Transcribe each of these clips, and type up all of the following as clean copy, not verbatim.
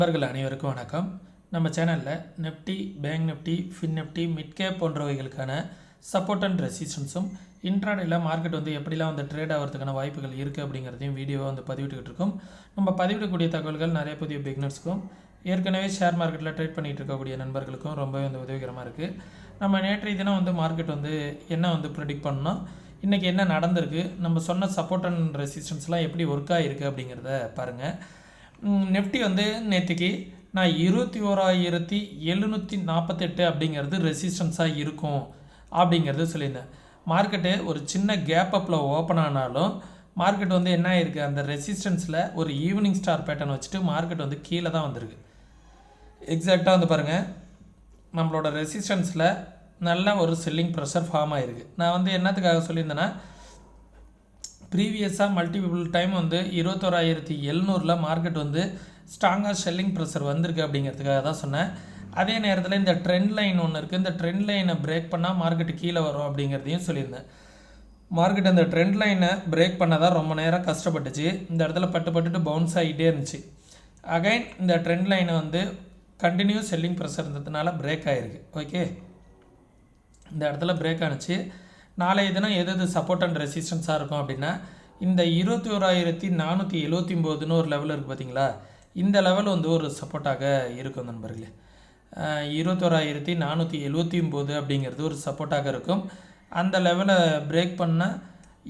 நண்பர்கள் அனைவருக்கும் வணக்கம். நம்ம சேனலில் Nifty, bank Nifty, fin Nifty, mid cap போன்றவைகளுக்கான சப்போர்ட் அண்ட் ரெசிஸ்டன்ஸும் இன்ட்ராடேயில் மார்க்கெட் எப்படிலாம் ட்ரேட் ஆகிறதுக்கான வாய்ப்புகள் இருக்குது அப்படிங்கிறதையும் வீடியோவை பதிவிட்டுக்கிட்டு இருக்கோம். நம்ம பதிவிடக்கூடிய தகவல்கள் நிறைய புதிய பிகினர்ஸ்க்கும் ஏற்கனவே ஷேர் மார்க்கெட்டில் ட்ரேட் பண்ணிகிட்டு இருக்கக்கூடிய நண்பர்களுக்கும் ரொம்பவே உதவிகரமாக இருக்குது. நம்ம நேற்றைய தினம் மார்க்கெட் என்ன ப்ரெடிக்ட் பண்ணோம், இன்றைக்கி என்ன நடந்திருக்கு, நம்ம சொன்ன சப்போர்ட் அண்ட் ரெசிஸ்டன்ஸ்லாம் எப்படி ஒர்க் ஆகிருக்கு அப்படிங்கிறத பாருங்கள். நிஃப்டி நேற்றுக்கு நான் 21,748 அப்படிங்கிறது ரெசிஸ்டன்ஸாக இருக்கும் அப்படிங்கிறது சொல்லியிருந்தேன். மார்க்கெட்டு ஒரு சின்ன கேப் அப்பில் ஓப்பன் ஆனாலும் மார்க்கெட் என்ன ஆகிருக்கு, அந்த ரெசிஸ்டன்ஸில் ஒரு ஈவினிங் ஸ்டார் பேட்டர்ன் வச்சுட்டு மார்க்கெட் கீழே தான் வந்திருக்கு. எக்ஸாக்டாக பாருங்கள், நம்மளோட ரெசிஸ்டன்ஸில் நல்ல ஒரு செல்லிங் ப்ரெஷர் ஃபார்ம் ஆகிருக்கு. நான் என்னத்துக்காக சொல்லியிருந்தேன்னா, ப்ரீவியஸாக மல்டிபிள் டைம் 21,700 மார்க்கெட் ஸ்ட்ராங்காக செல்லிங் ப்ரெஷர் வந்திருக்கு அப்படிங்கிறதுக்காக தான் சொன்னேன். அதே நேரத்தில் இந்த ட்ரெண்ட் லைன் ஒன்று இருக்குது, இந்த ட்ரெண்ட் லைனை பிரேக் பண்ணால் மார்க்கெட்டு கீழே வரும் அப்படிங்கிறதையும் சொல்லியிருந்தேன். மார்க்கெட் அந்த ட்ரெண்ட் லைனை பிரேக் பண்ண தான் ரொம்ப நேரம் கஷ்டப்பட்டுச்சு. இந்த இடத்துல பட்டுட்டு பவுன்ஸ் ஆகிட்டே இருந்துச்சு. அகைன் இந்த ட்ரெண்ட் லைனை கண்டினியூஸ் செல்லிங் ப்ரெஷர் இருந்ததுனால பிரேக் ஆகிருக்கு. ஓகே, இந்த இடத்துல பிரேக் ஆனிச்சு. நாளைய தினம் எது சப்போர்ட் அண்ட் ரெசிஸ்டன்ஸாக இருக்கும் அப்படின்னா, இந்த 21,479 ஒரு லெவல் இருக்குது பார்த்தீங்களா, இந்த லெவல் ஒரு சப்போர்ட்டாக இருக்கும் நண்பர்களே. 21,479 அப்படிங்கிறது ஒரு சப்போர்ட்டாக இருக்கும். அந்த லெவலை பிரேக் பண்ணால்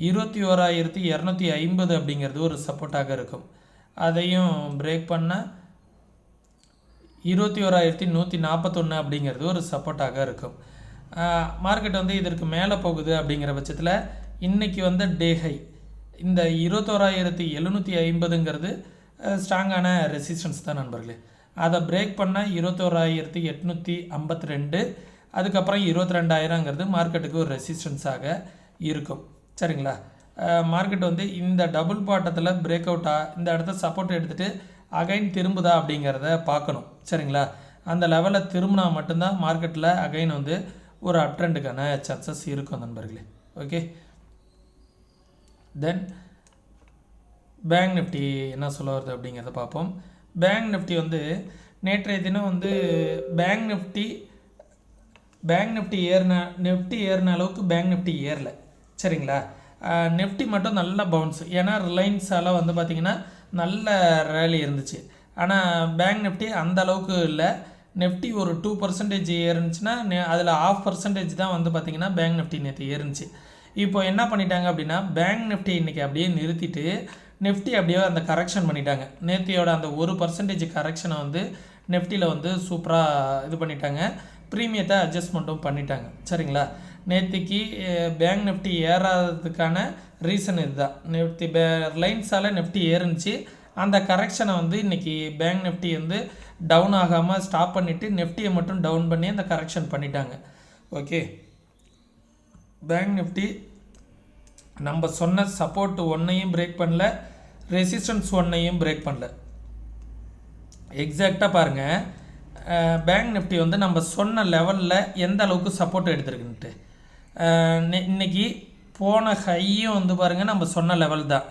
21,250 அப்படிங்கிறது ஒரு சப்போர்ட்டாக இருக்கும். அதையும் பிரேக் பண்ணால் 21,141 அப்படிங்கிறது ஒரு சப்போர்ட்டாக இருக்கும். மார்க்கெட் இதற்கு மேலே போகுது அப்படிங்கிற பட்சத்தில் இன்றைக்கி டே ஹை இந்த 21,750ங்கிறது ஸ்ட்ராங்கான ரெசிஸ்டன்ஸ் தான் நண்பர்களே. அதை பிரேக் பண்ணால் 21,852, அதுக்கப்புறம் 22,000ங்கிறது மார்க்கெட்டுக்கு ஒரு ரெசிஸ்டன்ஸாக இருக்கும். சரிங்களா, மார்க்கெட் இந்த டபுள் பாட்டத்தில் பிரேக் அவுட்டாக இந்த இடத்த சப்போர்ட் எடுத்துகிட்டு அகைன் திரும்புதா அப்படிங்கிறத பார்க்கணும். சரிங்களா, அந்த லெவலில் திரும்பினா மட்டும்தான் மார்க்கெட்டில் அகைன் ஒரு அப்ட்ரெண்டுக்கான சான்சஸ் இருக்கும் நண்பர்களே. ஓகே, தென் பேங்க் நிஃப்டி என்ன சொல்ல வருது அப்படிங்கிறத பார்ப்போம். பேங்க் நிஃப்டி நேற்றைய தினம் பேங்க் நிஃப்டி ஏறின அளவுக்கு பேங்க் நிஃப்டி ஏறலை. சரிங்களா, நிஃப்டி மட்டும் நல்ல பவுன்ஸ். ஏன்னா ரிலையன்ஸால் பார்த்திங்கன்னா நல்ல ரேலி இருந்துச்சு. ஆனால் பேங்க் நிஃப்டி அந்த அளவுக்கு இல்லை. நிஃப்டி ஒரு 2% ஏறுனுச்சுன்னா அதில் 0.5% தான் பார்த்திங்கன்னா பேங்க் நிஃப்டி நேற்று ஏறுனுச்சு. இப்போ என்ன பண்ணிட்டாங்க அப்படின்னா, பேங்க் நிஃப்டி இன்றைக்கி அப்படியே நிறுத்திட்டு நிஃப்டி அப்படியே அந்த கரெக்ஷன் பண்ணிட்டாங்க. நேற்றையோட அந்த 1% கரெக்ஷனை நிஃப்டியில் சூப்பராக இது பண்ணிட்டாங்க. ப்ரீமியத்தை அட்ஜஸ்ட்மெண்ட்டும் பண்ணிட்டாங்க. சரிங்களா, நேற்றுக்கு பேங்க் நிஃப்டி ஏறாததுக்கான ரீசன் இதுதான். நிஃப்டி ரிலையன்ஸால் நிஃப்டி ஏறுனுச்சு. அந்த கரெக்ஷனை இன்றைக்கி பேங்க் நிஃப்டி டவுன் ஆகாமல் ஸ்டாப் பண்ணிவிட்டு நிஃப்டியை மட்டும் டவுன் பண்ணி அந்த கரெக்ஷன் பண்ணிட்டாங்க. ஓகே, பேங்க் நிஃப்டி நம்ம சொன்ன சப்போர்ட் ஒன்றையும் பிரேக் பண்ணல, ரெசிஸ்டன்ஸ் ஒன்றையும் பிரேக் பண்ணல. எக்ஸாக்டாக பாருங்கள், பேங்க் நிஃப்டி நம்ம சொன்ன லெவலில் எந்த அளவுக்கு சப்போர்ட் எடுத்துருக்குன்ட்டு. இன்றைக்கி போன ஹையும் பாருங்கள் நம்ம சொன்ன லெவல் தான்.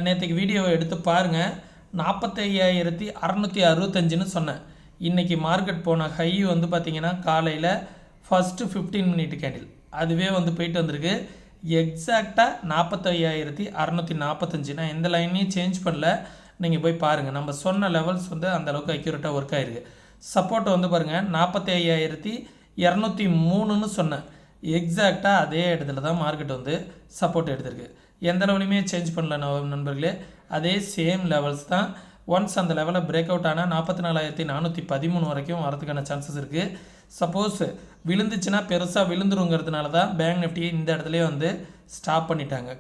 நேற்றுக்கு வீடியோவை எடுத்து பாருங்கள், 45,665ன்னு சொன்னேன். இன்றைக்கி மார்க்கெட் போன ஹை பார்த்திங்கன்னா காலையில் ஃபஸ்ட்டு 15 மினிட் கேண்டில் அதுவே போயிட்டு வந்திருக்கு. எக்ஸாக்டாக 45,645. நான் எந்த லைனையும் சேஞ்ச் பண்ணல, நீங்கள் போய் பாருங்கள். நம்ம சொன்ன லெவல்ஸ் அந்தளவுக்கு அக்யூரேட்டாக ஒர்க் ஆகிருக்கு. சப்போர்ட் பாருங்கள் 45,203ன்னு சொன்னேன். எக்ஸாக்டாக அதே இடத்துல தான் மார்க்கெட் சப்போர்ட் எடுத்திருக்கு. எந்த லெவலையுமே சேஞ்ச் பண்ணல நண்பர்களே, அதே சேம் லெவல்ஸ் தான். ஒன்ஸ் அந்த லெவலில் பிரேக் அவுட் ஆனால் 44,413 வரைக்கும் வரதுக்கான சான்சஸ் இருக்குது. சப்போஸ் விழுந்துச்சுன்னா பெருசாக விழுந்துருங்கிறதுனால தான் பேங்க் நிஃப்டியை இந்த இடத்துலேயே ஸ்டாப் பண்ணிட்டாங்க.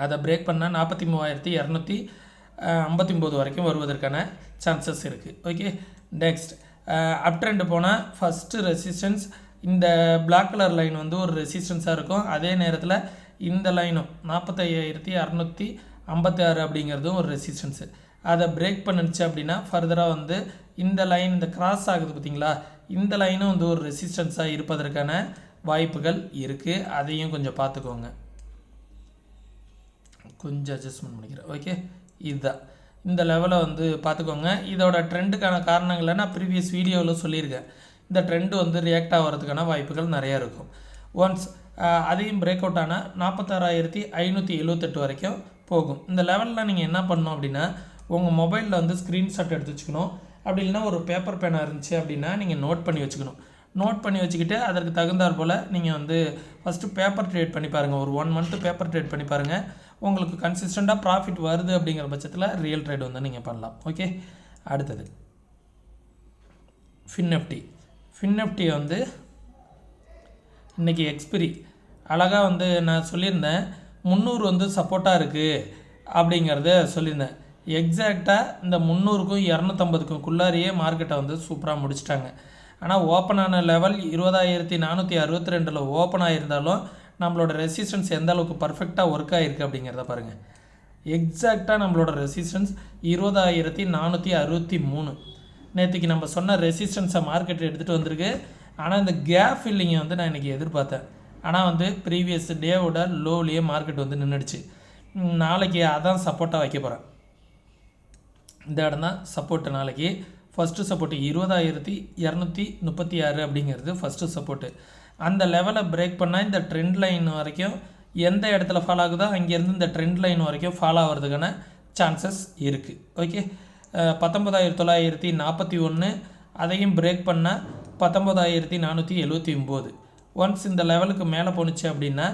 அதை பிரேக் பண்ணால் 43,259 வரைக்கும் வருவதற்கான சான்சஸ் இருக்குது. ஓகே, நெக்ஸ்ட் அப் ட்ரெண்ட் போனால் ஃபஸ்ட்டு ரெசிஸ்டன்ஸ் இந்த பிளாக் கலர் லைன் ஒரு ரெசிஸ்டன்ஸாக இருக்கும். அதே நேரத்தில் இந்த லைனும் 45,656 அப்படிங்கிறதும் ஒரு ரெசிஸ்டன்ஸு. அதை பிரேக் பண்ணிடுச்சு அப்படின்னா ஃபர்தராக இந்த லைன் இந்த கிராஸ் ஆகுது பார்த்திங்களா, இந்த லைனும் ஒரு ரெசிஸ்டன்ஸாக இருப்பதற்கான வாய்ப்புகள் இருக்குது. அதையும் கொஞ்சம் பார்த்துக்கோங்க. கொஞ்சம் அட்ஜஸ்ட்மெண்ட் பண்ணிக்கிறேன். ஓகே, இதுதான் இந்த லெவலை வந்து பார்த்துக்கோங்க. இதோட ட்ரெண்டுக்கான காரணங்களை நான் ப்ரீவியஸ் வீடியோவில் சொல்லியிருக்கேன். இந்த ட்ரெண்டு வந்து ரியாக்ட் ஆகிறதுக்கான வாய்ப்புகள் நிறையா இருக்கும். ஒன்ஸ் அதையும் பிரேக் அவுட் ஆனால் 46,578 வரைக்கும் போகும். இந்த லெவலில் நீங்கள் என்ன பண்ணணும் அப்படின்னா, உங்கள் மொபைலில் வந்து ஸ்க்ரீன்ஷாட் எடுத்து வச்சுக்கணும். அப்படி இல்லைன்னா ஒரு பேப்பர் பேனாக இருந்துச்சு அப்படின்னா நீங்கள் நோட் பண்ணி வச்சுக்கணும். நோட் பண்ணி வச்சுக்கிட்டு அதற்கு தகுந்தாற் போல் நீங்கள் வந்து ஃபஸ்ட்டு பேப்பர் ட்ரேட் பண்ணி பாருங்கள். ஒரு 1 மந்த்து பேப்பர் ட்ரேட் பண்ணி பாருங்கள். உங்களுக்கு கன்சிஸ்டண்ட்டாக ப்ராஃபிட் வருது அப்படிங்கிற பட்சத்தில் ரியல் ட்ரேட் வந்து நீங்கள் பண்ணலாம். ஓகே, அடுத்தது ஃபின்னிஃப்டி வந்து இன்றைக்கி எக்ஸ்பிரி அழகாக வந்து நான் சொல்லியிருந்தேன் 300 வந்து சப்போர்ட்டாக இருக்குது அப்படிங்கிறத சொல்லியிருந்தேன். எக்ஸாக்டாக இந்த 300க்கும் 250க்கும் குள்ளாரியே மார்க்கெட்டை வந்து சூப்பராக முடிச்சிட்டாங்க. ஆனால் ஓப்பன் ஆன லெவல் 20,462 ஓப்பன் ஆகியிருந்தாலும் நம்மளோட ரெசிஸ்டன்ஸ் எந்த அளவுக்கு பர்ஃபெக்டாக ஒர்க் ஆகிருக்கு அப்படிங்கிறத பாருங்கள். எக்ஸாக்டாக நம்மளோட ரெசிஸ்டன்ஸ் 20,463. நேற்றுக்கு நம்ம சொன்ன ரெசிஸ்டன்ஸை மார்க்கெட் எடுத்துகிட்டு வந்திருக்கு. ஆனால் இந்த கேப் ஃபில்லிங்கை வந்து நான் இன்றைக்கி எதிர்பார்த்தேன். ஆனால் வந்து ப்ரீவியஸ் டேவோட லோவிலேயே மார்க்கெட் வந்து நின்றுடுச்சு. நாளைக்கு அதான் சப்போர்ட்டாக வைக்க போகிறேன். இந்த இடம் தான் சப்போர்ட்டு. நாளைக்கு ஃபஸ்ட்டு சப்போர்ட்டு 20,236 அப்படிங்கிறது ஃபஸ்ட்டு சப்போர்ட்டு. அந்த லெவலை பிரேக் பண்ணால் இந்த ட்ரெண்ட் லைன் வரைக்கும் எந்த இடத்துல ஃபாலோ ஆகுதோ அங்கேருந்து இந்த ட்ரெண்ட் லைன் வரைக்கும் ஃபாலோ ஆகிறதுக்கான சான்சஸ் இருக்குது. ஓகே, 19,941 அதையும் பிரேக் பண்ணால் 19,479. ஒன்ஸ் இந்த லெவலுக்கு மேலே போணுச்சு அப்படின்னா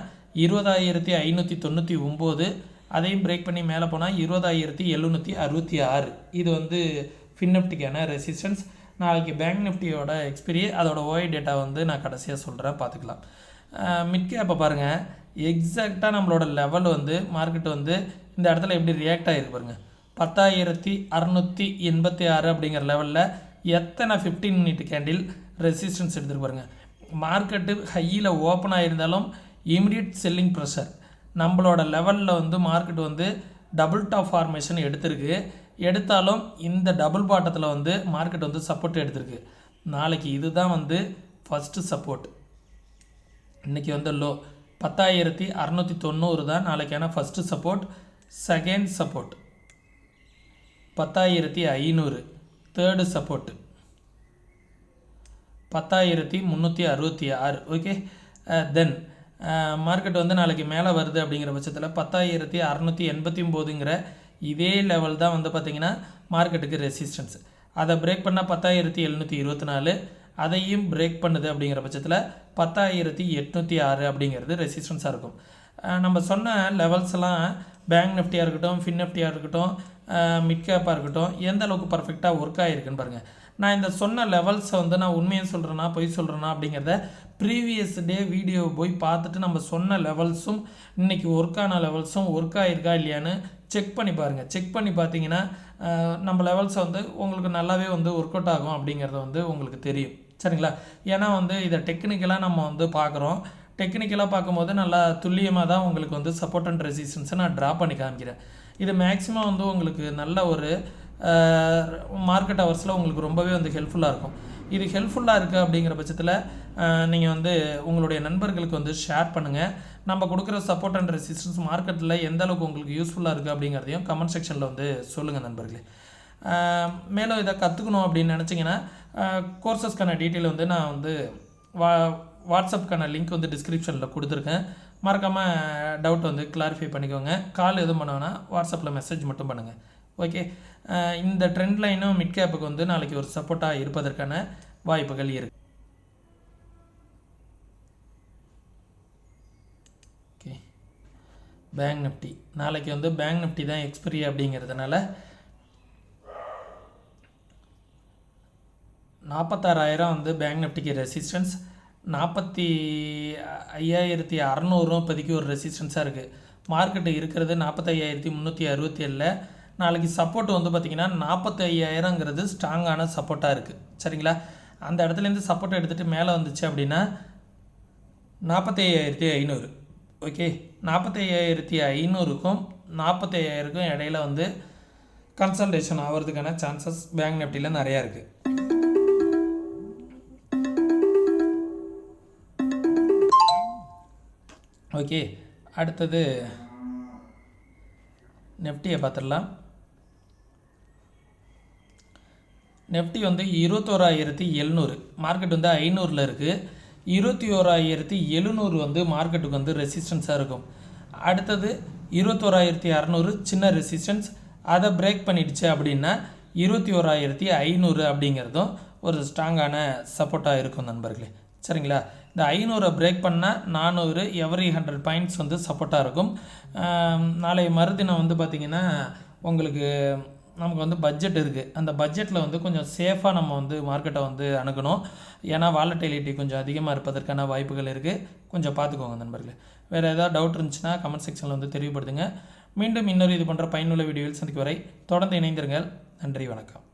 20,599 அதையும் பிரேக் பண்ணி மேலே போனால் 20,766. இது வந்து ஃபின்னிஃப்டிக்கான ரெசிஸ்டன்ஸ். நாளைக்கு பேங்க் நிஃப்டியோட எக்ஸ்பிரி அதோட ஓஐ டேட்டா வந்து நான் கடைசியாக சொல்கிறேன், பார்த்துக்கலாம். மிட் கேப்பை பாருங்கள். எக்ஸாக்டாக நம்மளோட லெவல் வந்து மார்க்கெட் வந்து இந்த இடத்துல எப்படி ரியாக்ட் ஆகிருக்கு பாருங்கள். 10,686 அப்படிங்கிற லெவலில் எத்தனை 15 மினிட் கேண்டில் ரெசிஸ்டன்ஸ் எடுத்துகிட்டு பாருங்கள். மார்க்கெட்டு ஹையில் ஓப்பன் ஆகியிருந்தாலும் இமிடியட் செல்லிங் ப்ரெஷர். நம்மளோட லெவலில் வந்து மார்க்கெட் வந்து டபுள் டாப் ஃபார்மேஷன் எடுத்தாலும் இந்த டபுள் பாட்டத்தில் வந்து மார்க்கெட் வந்து சப்போர்ட் எடுத்திருக்கு. நாளைக்கு இதுதான் வந்து ஃபஸ்ட்டு சப்போர்ட். இன்றைக்கி வந்து லோ 10,690 தான் நாளைக்கான first support. Second support 10,500. Third support 10,366. Okay, then market வந்து நாளைக்கு மேலே வருது அப்படிங்கிற பட்சத்தில் 10,689ங்கிற இதே லெவல் தான் வந்து பார்த்திங்கன்னா மார்க்கெட்டுக்கு ரெசிஸ்டன்ஸ். அதை பிரேக் பண்ணால் 10,724. அதையும் பிரேக் பண்ணுது அப்படிங்கிற பட்சத்தில் 10,806 அப்படிங்கிறது ரெசிஸ்டன்ஸாக இருக்கும். நம்ம சொன்ன லெவல்ஸ்லாம் பேங்க் நிஃப்டியாக இருக்கட்டும், ஃபின் நிஃப்டியாக இருக்கட்டும், மிட் கேப்பாக இருக்கட்டும், எந்த அளவுக்கு பர்ஃபெக்டாக ஒர்க் ஆகிருக்குன்னு பாருங்கள். நான் இந்த சொன்ன லெவல்ஸை வந்து நான் உண்மையை சொல்கிறேன்னா பொய் சொல்கிறேன்னா அப்படிங்கிறத ப்ரீவியஸ் டே வீடியோ போய் பார்த்துட்டு நம்ம சொன்ன லெவல்ஸும் இன்றைக்கி ஒர்க்கான லெவல்ஸும் ஒர்க் ஆகிருக்கா இல்லையான்னு செக் பண்ணி பாருங்கள். செக் பண்ணி பார்த்தீங்கன்னா நம்ம லெவல்ஸை வந்து உங்களுக்கு நல்லாவே வந்து ஒர்க் அவுட் ஆகும் அப்படிங்கிறது வந்து உங்களுக்கு தெரியும். சரிங்களா? ஏன்னா வந்து இதை டெக்னிக்கலாக நம்ம வந்து பார்க்குறோம். டெக்னிக்கலாக பார்க்கும்போது நல்லா துல்லியமாக தான் உங்களுக்கு வந்து சப்போர்ட் அண்ட் ரெசிஸ்டன்ஸை நான் ட்ரா பண்ணி காமிக்கிறேன். இது மேக்ஸிமம் வந்து உங்களுக்கு நல்ல ஒரு மார்க்கெட் ஹவர்ஸில் உங்களுக்கு ரொம்பவே வந்து ஹெல்ப்ஃபுல்லாக இருக்கும். இது ஹெல்ப்ஃபுல்லாக இருக்குது அப்படிங்கிற பட்சத்தில் நீங்கள் வந்து உங்களுடைய நண்பர்களுக்கு வந்து ஷேர் பண்ணுங்கள். நம்ம கொடுக்குற சப்போர்ட் அண்ட் ரெசிஸ்டன்ஸ் மார்க்கெட்டில் எந்த அளவுக்கு உங்களுக்கு யூஸ்ஃபுல்லாக இருக்குது அப்படிங்கிறதையும் கமெண்ட் செக்ஷனில் வந்து சொல்லுங்கள் நண்பர்களே. மேலும் இதை கற்றுக்கணும் அப்படின்னு நினச்சிங்கன்னா கோர்சஸ்க்கான டீட்டெயில் வந்து நான் வந்து வாட்ஸ்அப்புக்கான லிங்க் வந்து டிஸ்கிரிப்ஷனில் கொடுத்துருக்கேன். மறக்காமல் டவுட் வந்து கிளாரிஃபை பண்ணிக்கோங்க. கால் எதுவும் பண்ணுவேன்னா வாட்ஸ்அப்பில் மெசேஜ் மட்டும் பண்ணுங்கள். ஓகே, இந்த ட்ரெண்ட் லைனும் மிட் கேப்புக்கு வந்து நாளைக்கு ஒரு சப்போர்ட்டாக இருப்பதற்கான வாய்ப்புகள் இருக்குது. ஓகே, பேங்க் நிஃப்டி நாளைக்கு வந்து பேங்க் நிஃப்டி தான் எக்ஸ்பிரி அப்படிங்கிறதுனால 46,000 வந்து பேங்க் நிஃப்டிக்கு ரெசிஸ்டன்ஸ். 45,600 இப்போதைக்கு ஒரு ரெசிஸ்டன்ஸாக இருக்குது. மார்க்கெட்டு இருக்கிறது 45,367. நாளைக்கு சப்போர்ட் வந்து பார்த்திங்கன்னா 45,000ங்கிறது ஸ்ட்ராங்கான சப்போர்ட்டாக இருக்குது. சரிங்களா? அந்த இடத்துலேருந்து சப்போர்ட் எடுத்துகிட்டு மேலே வந்துச்சு அப்படின்னா 45,500. ஓகே, 45,500க்கும் 45,000க்கும் இடையில வந்து கன்சல்டேஷன் ஆகிறதுக்கான சான்சஸ் பேங்க் நிஃப்டியில் நிறையா இருக்குது. ஓகே, அடுத்தது நிஃப்டியை பார்த்துடலாம். நெஃப்டி வந்து 21,700, மார்க்கெட் வந்து 500ல் இருக்குது. 21,700 வந்து மார்க்கெட்டுக்கு வந்து ரெசிஸ்டன்ஸாக இருக்கும். அடுத்தது 21,600 சின்ன ரெசிஸ்டன்ஸ், அதை பிரேக் பண்ணிடுச்சு அப்படின்னா 21,500 அப்படிங்கிறதும் ஒரு ஸ்ட்ராங்கான சப்போர்ட்டாக இருக்கும் நண்பர்களே. சரிங்களா? இந்த 500 பிரேக் பண்ணால் 400 எவரி 100 பாயிண்ட்ஸ் வந்து சப்போர்ட்டாக இருக்கும். நாளை மறுதினம் வந்து பார்த்திங்கன்னா உங்களுக்கு நமக்கு வந்து பட்ஜெட் இருக்குது. அந்த பட்ஜெட்டில் வந்து கொஞ்சம் சேஃபாக நம்ம வந்து மார்க்கெட்டை வந்து அணுகணும். ஏன்னா வாலட்டிலிட்டி கொஞ்சம் அதிகமாக இருப்பதற்கான வாய்ப்புகள் இருக்குது. கொஞ்சம் பார்த்துக்கோங்க நண்பர்களே. வேறு ஏதாவது டவுட் இருந்துச்சுன்னா கமெண்ட் செக்ஷனில் வந்து தெரியப்படுத்துங்க. மீண்டும் இன்னொரு இது போன்ற பயனுள்ள வீடியோவில் சந்திக்கும் வரை தொடர்ந்து இணைந்திருங்கள். நன்றி, வணக்கம்.